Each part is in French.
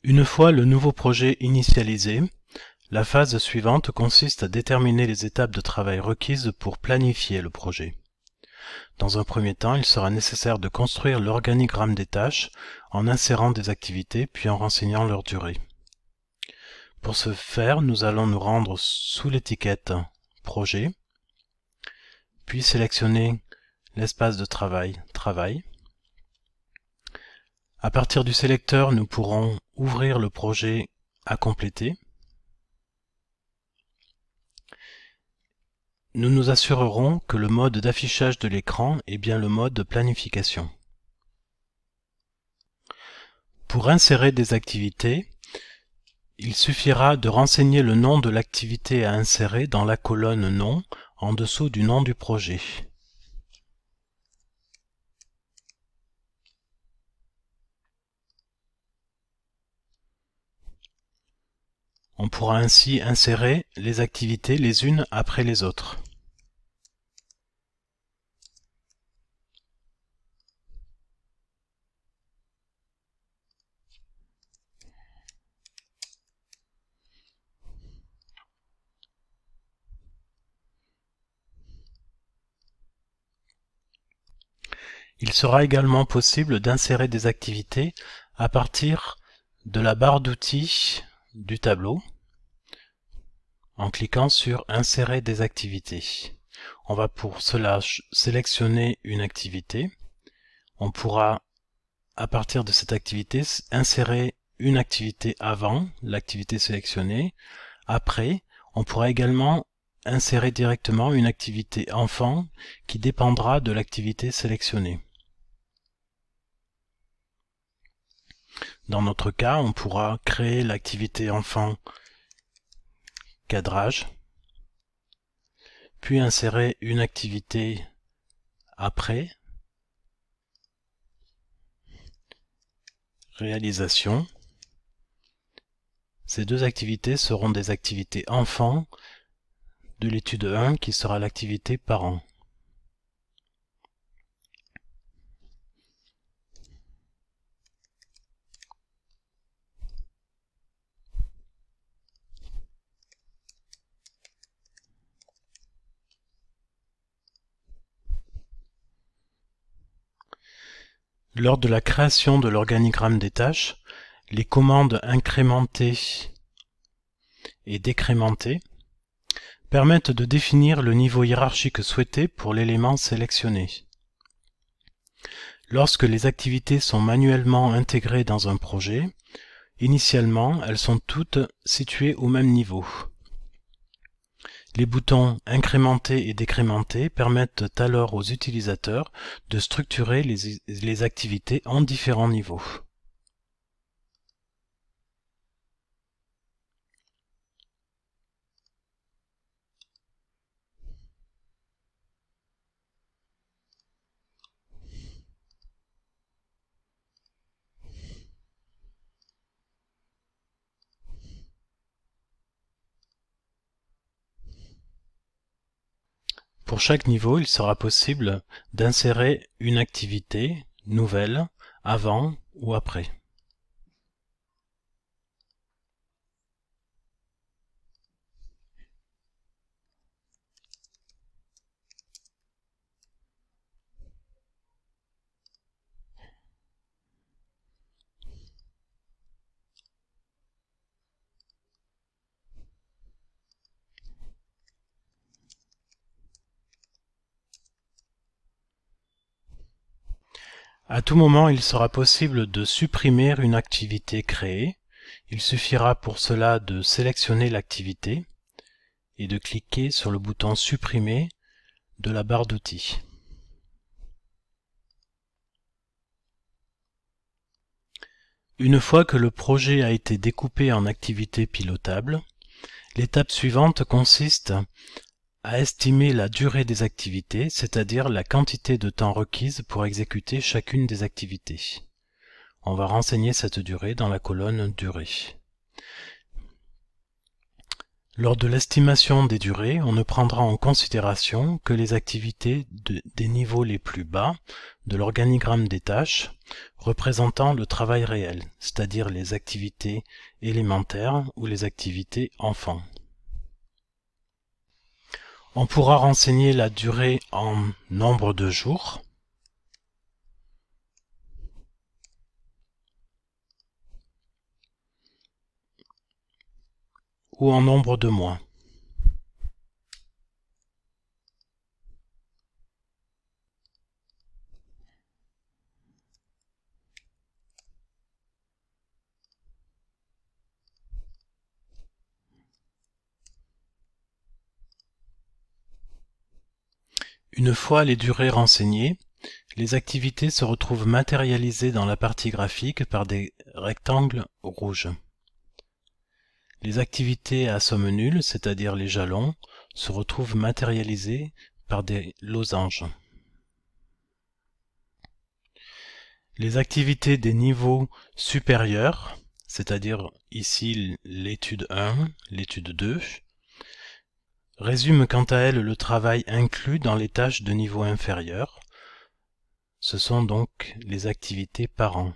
Une fois le nouveau projet initialisé, la phase suivante consiste à déterminer les étapes de travail requises pour planifier le projet. Dans un premier temps, il sera nécessaire de construire l'organigramme des tâches en insérant des activités puis en renseignant leur durée. Pour ce faire, nous allons nous rendre sous l'étiquette « Projet », puis sélectionner l'espace de travail « Travail ». À partir du sélecteur, nous pourrons ouvrir le projet à compléter. Nous nous assurerons que le mode d'affichage de l'écran est bien le mode de planification. Pour insérer des activités, il suffira de renseigner le nom de l'activité à insérer dans la colonne Nom en dessous du nom du projet. On pourra ainsi insérer les activités les unes après les autres. Il sera également possible d'insérer des activités à partir de la barre d'outils du tableau en cliquant sur Insérer des activités. On va pour cela sélectionner une activité. On pourra, à partir de cette activité, insérer une activité avant l'activité sélectionnée. Après, on pourra également insérer directement une activité enfant qui dépendra de l'activité sélectionnée. Dans notre cas, on pourra créer l'activité enfant cadrage, puis insérer une activité après, réalisation. Ces deux activités seront des activités enfants de l'étude 1 qui sera l'activité parent. Lors de la création de l'organigramme des tâches, les commandes incrémenter et décrémenter permettent de définir le niveau hiérarchique souhaité pour l'élément sélectionné. Lorsque les activités sont manuellement intégrées dans un projet, initialement, elles sont toutes situées au même niveau. Les boutons incrémenter et décrémenter permettent alors aux utilisateurs de structurer les activités en différents niveaux. Pour chaque niveau, il sera possible d'insérer une activité nouvelle avant ou après. À tout moment, il sera possible de supprimer une activité créée. Il suffira pour cela de sélectionner l'activité et de cliquer sur le bouton Supprimer de la barre d'outils. Une fois que le projet a été découpé en activités pilotables, l'étape suivante consiste à estimer la durée des activités, c'est-à-dire la quantité de temps requise pour exécuter chacune des activités. On va renseigner cette durée dans la colonne Durée. Lors de l'estimation des durées, on ne prendra en considération que les activités des niveaux les plus bas de l'organigramme des tâches, représentant le travail réel, c'est-à-dire les activités élémentaires ou les activités enfants. On pourra renseigner la durée en nombre de jours, ou en nombre de mois. Une fois les durées renseignées, les activités se retrouvent matérialisées dans la partie graphique par des rectangles rouges. Les activités à somme nulle, c'est-à-dire les jalons, se retrouvent matérialisées par des losanges. Les activités des niveaux supérieurs, c'est-à-dire ici l'étude 1, l'étude 2, résument quant à elles le travail inclus dans les tâches de niveau inférieur. Ce sont donc les activités parents,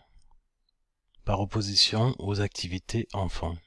par opposition aux activités enfants.